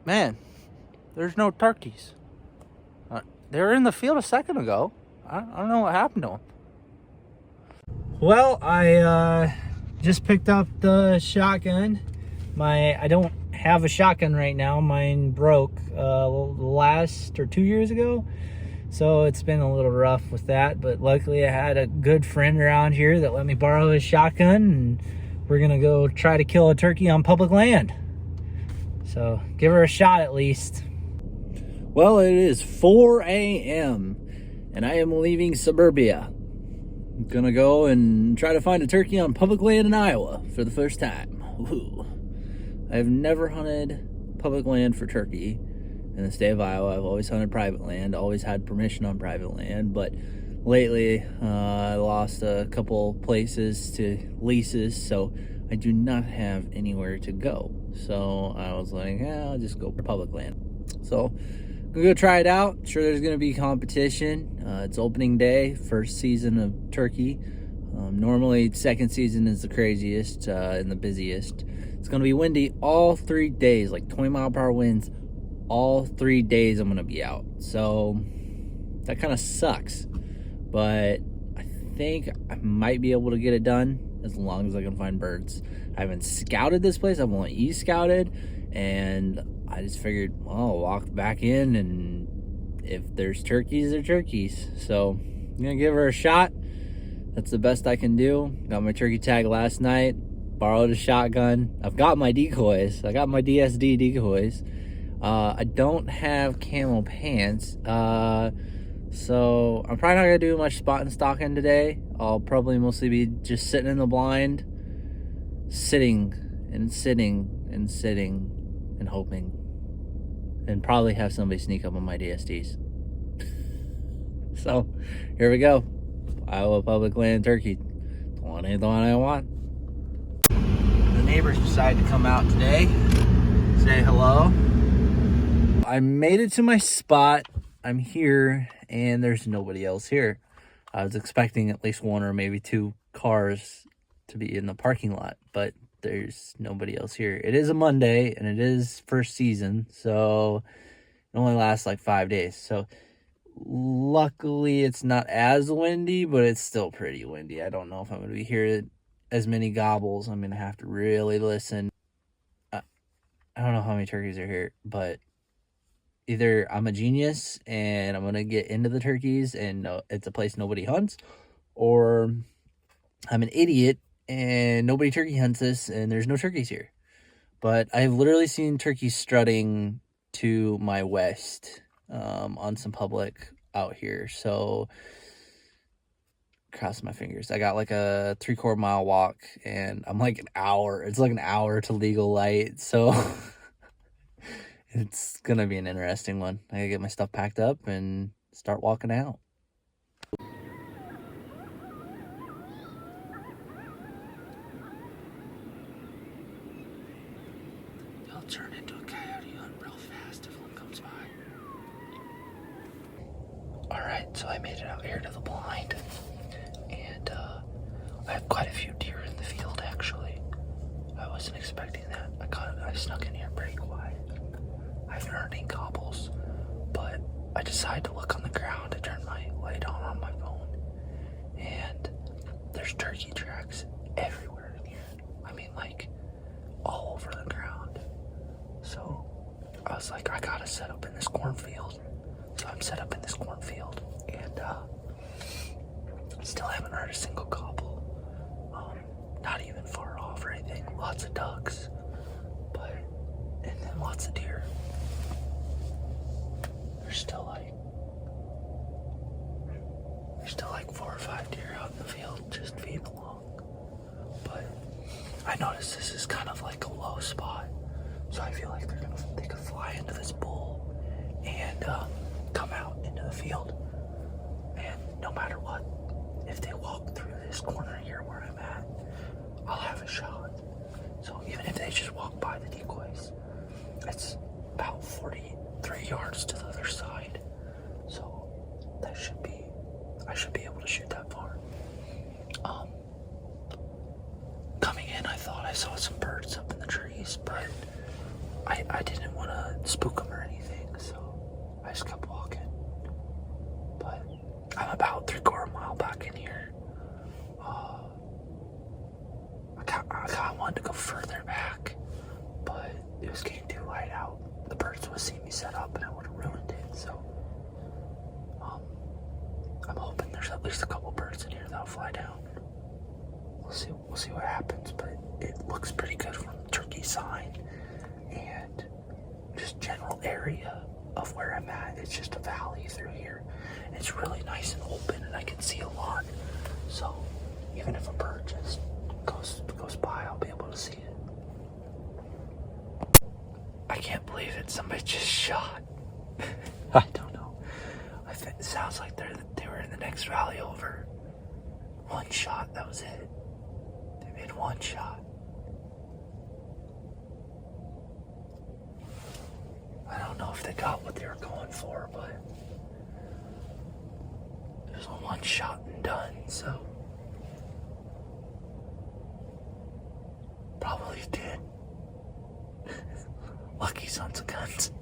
Man, there's no turkeys. They were in the field a second ago. I don't know what happened to them. Well, I just picked up the shotgun. I don't have a shotgun right now. Mine broke last or 2 years ago. So it's been a little rough with that, but luckily I had a good friend around here that let me borrow his shotgun, and we're gonna go try to kill a turkey on public land. So give her a shot at least. Well, it is 4 a.m. and I am leaving suburbia. I'm gonna go and try to find a turkey on public land in Iowa for the first time. Woo. I've never hunted public land for turkey in the state of Iowa. I've always hunted private land, always had permission on private land, but lately I lost a couple places to leases, so I do not have anywhere to go. So I was like, I'll just go for public land. So I'm gonna go try it out. Sure, there's gonna be competition. It's opening day, first season of turkey. Normally second season is the craziest and the busiest. It's gonna be windy all 3 days, like 20-mile-per-hour winds all 3 days. I'm gonna be out, so that kind of sucks, but I think I might be able to get it done as long as I can find birds. I haven't scouted this place. I've only e-scouted, and I just figured, well, I'll walk back in, and if there's turkeys, they're turkeys. So I'm gonna give her a shot. That's the best I can do. Got my turkey tag last night, borrowed a shotgun. I've got my decoys. I got my DSD decoys. I don't have camo pants, so I'm probably not gonna do much spot and stalking today. I'll probably mostly be just sitting in the blind, sitting and hoping, and probably have somebody sneak up on my DSDs. So here we go. Iowa public land turkey, the one I want. The neighbors decided to come out today, say hello. I made it to my spot. I'm here, and there's nobody else here. I was expecting at least one or maybe two cars to be in the parking lot, but there's nobody else here. It is a Monday, and it is first season, so it only lasts like 5 days. So luckily, it's not as windy, but it's still pretty windy. I don't know if I'm going to be hearing as many gobbles. I'm going to have to really listen. I don't know how many turkeys are here, but either I'm a genius and I'm going to get into the turkeys and it's a place nobody hunts, or I'm an idiot and nobody turkey hunts this and there's no turkeys here. But I've literally seen turkeys strutting to my west on some public out here. So cross my fingers. I got like a 3/4 mile walk and I'm like an hour. It's like an hour to legal light. So it's going to be an interesting one. I gotta get my stuff packed up and start walking out. They'll turn into a coyote hunt real fast if one comes by. Alright, so I made it out here to the blind. And I have quite a few deer in the field, actually. I wasn't expecting that. I snuck in here pretty quiet. I haven't heard any gobbles, but I decided to look on the ground. I turned my light on my phone, and there's turkey tracks everywhere in here. I mean, like, all over the ground. So I was like, I gotta set up in this cornfield. So I'm set up in this cornfield, and still haven't heard a single gobble. Not even far off or anything. Lots of ducks, and then lots of deer. There's still like 4 or 5 deer out in the field just feeding along. But I noticed this is kind of like a low spot, so I feel like they could fly into this bowl and come out into the field. And no matter what, if they walk through this corner here where I'm at, I'll have a shot. So even if they just walk by the decoys, it's about 43 yards to the other side. So I should be able to shoot that far. Coming in, I thought I saw some birds up in the trees, but I didn't want to spook them or anything, so I just kept walking. But I'm about 3/4 mile back in here. I kind of wanted to go further back, but it was getting too light out. The birds would see me set up and it would have ruined it, so I'm hoping there's at least a couple birds in here that'll fly down. We'll see what happens, but it looks pretty good from the turkey sign and just general area of where I'm at. It's just a valley through here. It's really nice and open and I can see a lot. So even if a bird just goes by, I'll be able to see it. I can't believe it. Somebody just shot. I don't know. It sounds like they were in the next valley over. One shot, that was it. They made one shot. I don't know if they got what they were going for, but it was one shot and done, so probably did. Lucky sons of guns.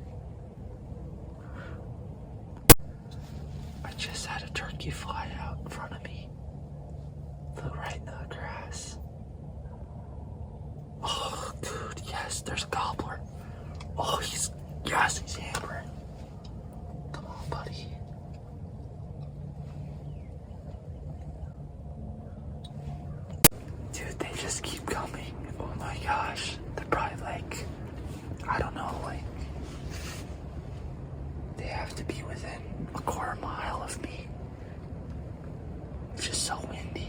I just had a turkey fly out in front of me. Flew right in the grass. Oh, dude, yes, there's a gobbler. Oh, he's hammering. Come on, buddy. Dude, they just keep coming. Oh my gosh. They're probably like, I don't know, like, they have to be within 1/4 mile of me. It's just so windy.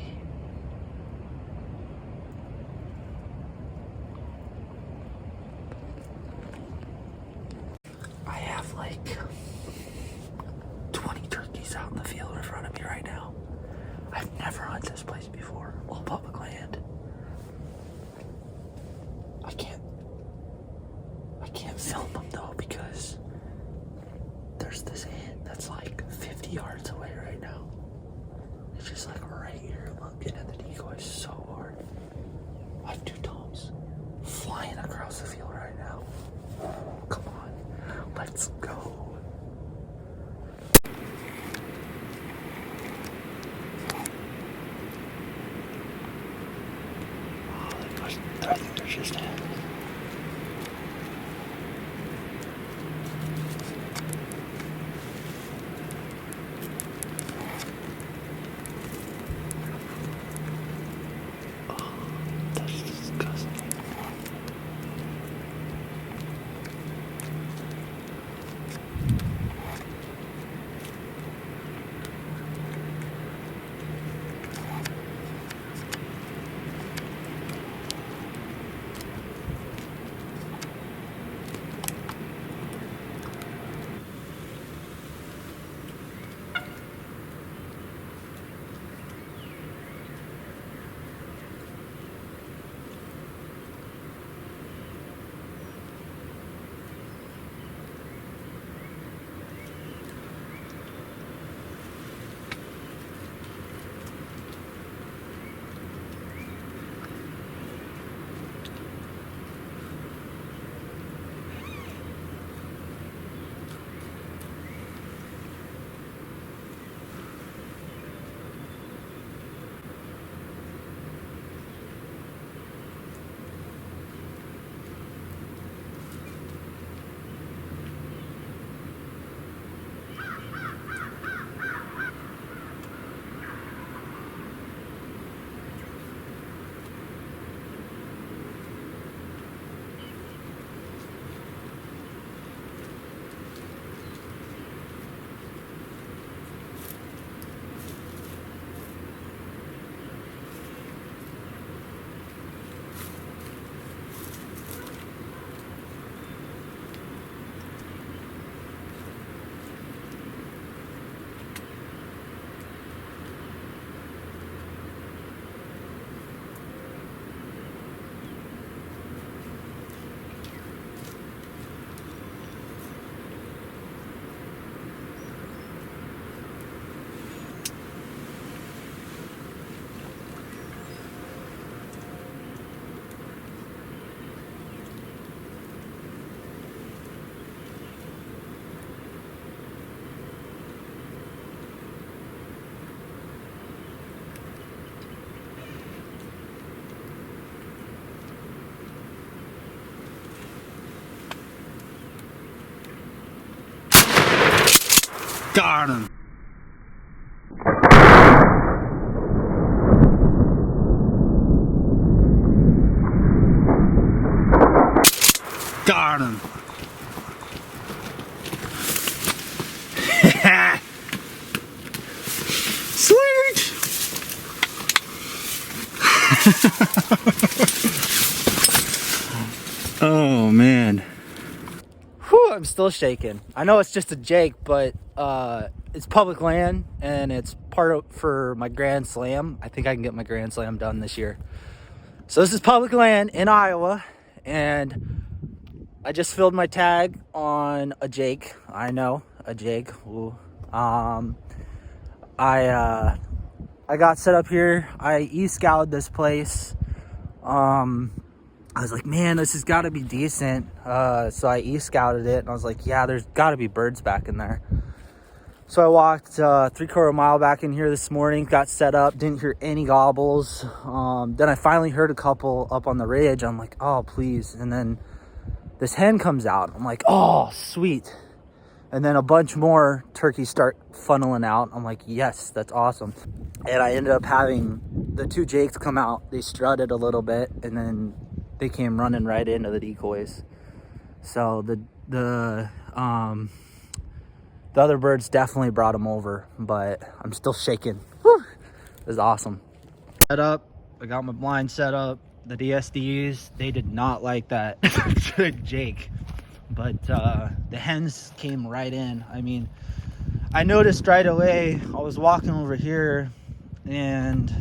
I have like 20 turkeys out in the field in front of me right now. I've never hunted this place before. All public land. I can't film them though because there's this hen that's like 50 yards away right now. It's just like right here looking at the decoys so hard. I have 2 toms flying across the field right now. Come on, let's go. I think they're just in. That's disgusting. Got him. Got him. Sweet. Oh man. Whew, I'm still shaking. I know it's just a Jake, but it's public land and it's for my Grand Slam. I think I can get my Grand Slam done this year. So this is public land in Iowa, and I just filled my tag on a Jake. I know, a Jake. Ooh. I got set up here. I e-scouted this place. I was like, man, this has got to be decent. So I e-scouted it, and I was like, yeah, there's got to be birds back in there. So I walked 3/4 mile back in here this morning, got set up, didn't hear any gobbles. Then I finally heard a couple up on the ridge. I'm like, oh, please. And then this hen comes out. I'm like, oh, sweet. And then a bunch more turkeys start funneling out. I'm like, yes, that's awesome. And I ended up having the 2 Jakes come out. They strutted a little bit, and then they came running right into the decoys. So the other birds definitely brought them over, but I'm still shaking. Whew. It was awesome. Set up. I got my blind set up. The DSDs, they did not like that Jake, but the hens came right in. I mean, I noticed right away. I was walking over here, and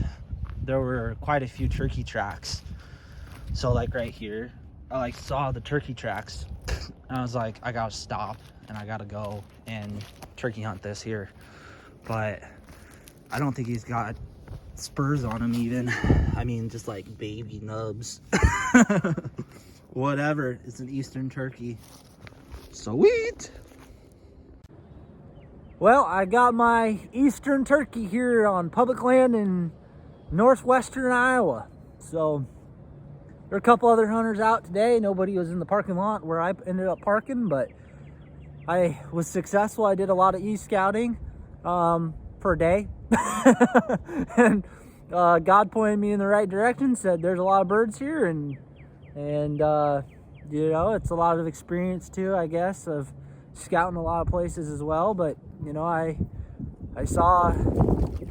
there were quite a few turkey tracks. So like right here, I like saw the turkey tracks, and I was like, I gotta stop and I gotta go and turkey hunt this here. But I don't think he's got spurs on him even. I mean, just like baby nubs. Whatever, it's an Eastern turkey. Sweet. Well, I got my Eastern turkey here on public land in northwestern Iowa. So there are a couple other hunters out today. Nobody was in the parking lot where I ended up parking, but I was successful. I did a lot of e-scouting for a day. And God pointed me in the right direction, said there's a lot of birds here, and you know, it's a lot of experience too, I guess, of scouting a lot of places as well. But you know, I saw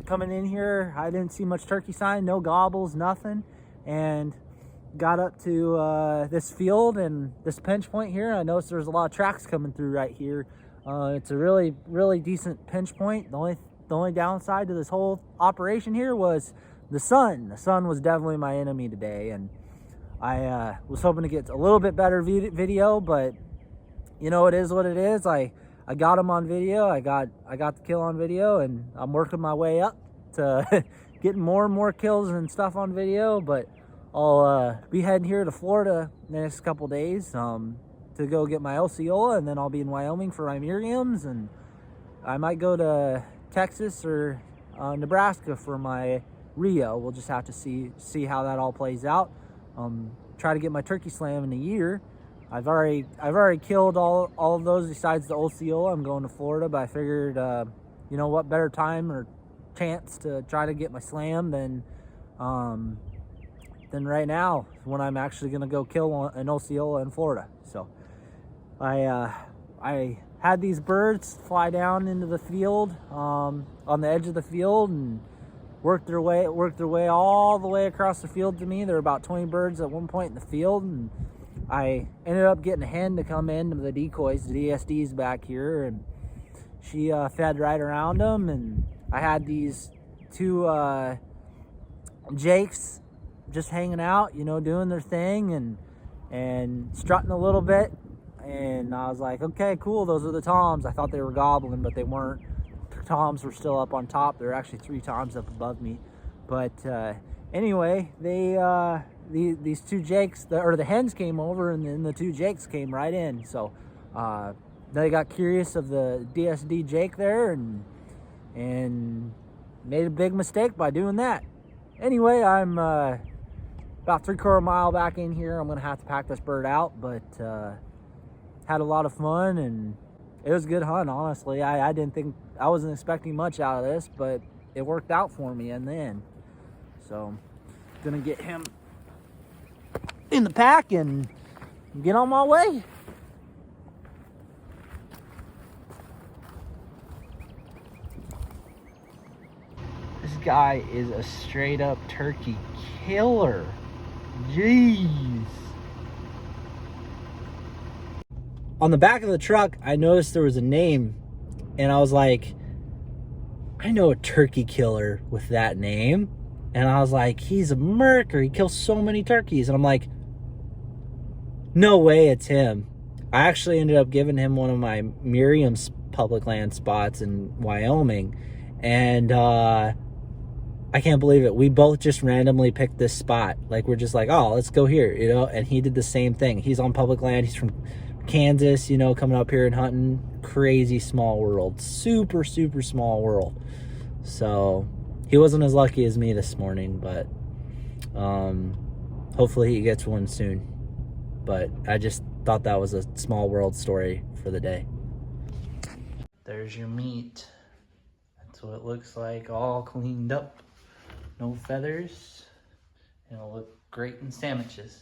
coming in here, I didn't see much turkey sign, no gobbles, nothing, and got up to this field and this pinch point here. I noticed there's a lot of tracks coming through right here. It's a really decent pinch point. The only downside to this whole operation here was the sun. The sun was definitely my enemy today, and I was hoping to get a little bit better video, but you know, it is what it is. I got him on video. I got the kill on video, and I'm working my way up to getting more and more kills and stuff on video. But I'll be heading here to Florida the next couple days to go get my Osceola, and then I'll be in Wyoming for my Miriams, and I might go to Texas or Nebraska for my Rio. We'll just have to see how that all plays out. Try to get my turkey slam in a year. I've already killed all of those besides the Osceola. I'm going to Florida, but I figured you know what better time or chance to try to get my slam than right now when I'm actually gonna go kill an Osceola in Florida. So I had these birds fly down into the field on the edge of the field and worked their way all the way across the field to me. There were about 20 birds at one point in the field, and I ended up getting a hen to come into the decoys, the DSDs back here, and she fed right around them. And I had these 2 Jakes just hanging out, you know, doing their thing and strutting a little bit. And I was like, okay, cool, those are the toms. I thought they were gobbling, but they weren't. The toms were still up on top. There were actually 3 toms up above me. But anyway, these 2 Jakes, the hens came over, and then the 2 Jakes came right in. So they got curious of the DSD Jake there and made a big mistake by doing that. Anyway, I'm about 3/4 mile back in here. I'm gonna have to pack this bird out, but had a lot of fun, and it was a good hunt, honestly. I didn't think, I wasn't expecting much out of this, but it worked out for me in the end. So, gonna get him in the pack and get on my way. This guy is a straight up turkey killer. Jeez. On the back of the truck, I noticed there was a name, and I was like, I know a turkey killer with that name. And I was like, he's a murker. He kills so many turkeys. And I'm like, no way it's him. I actually ended up giving him one of my Miriam's public land spots in Wyoming. And I can't believe it. We both just randomly picked this spot. Like, we're just like, oh, let's go here, you know? And he did the same thing. He's on public land. He's from Kansas, you know, coming up here and hunting. Crazy small world. Super, super small world. So he wasn't as lucky as me this morning, but hopefully he gets one soon. But I just thought that was a small world story for the day. There's your meat. That's what it looks like, all cleaned up. No feathers. It'll look great in sandwiches.